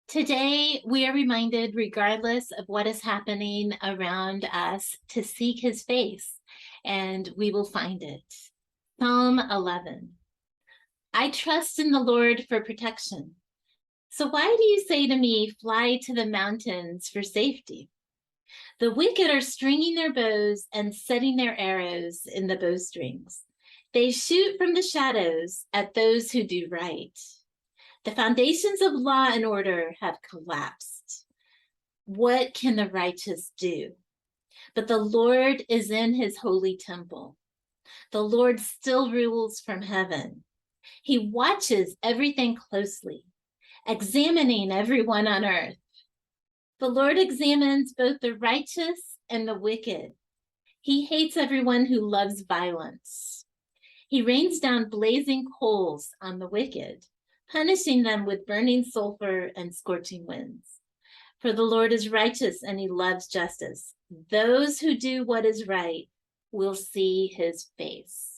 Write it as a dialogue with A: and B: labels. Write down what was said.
A: Today, we are reminded, regardless of what is happening around us, to seek his face, and we will find it. Psalm 11. I trust in the Lord for protection. So why do you say to me, fly to the mountains for safety? The wicked are stringing their bows and setting their arrows in the bowstrings. They shoot from the shadows at those who do right. The foundations of law and order have collapsed. What can the righteous do? But the Lord is in his holy temple. The Lord still rules from heaven. He watches everything closely, examining everyone on earth. The Lord examines both the righteous and the wicked. He hates everyone who loves violence. He rains down blazing coals on the wicked, punishing them with burning sulfur and scorching winds. For the Lord is righteous and he loves justice. Those who do what is right will see his face.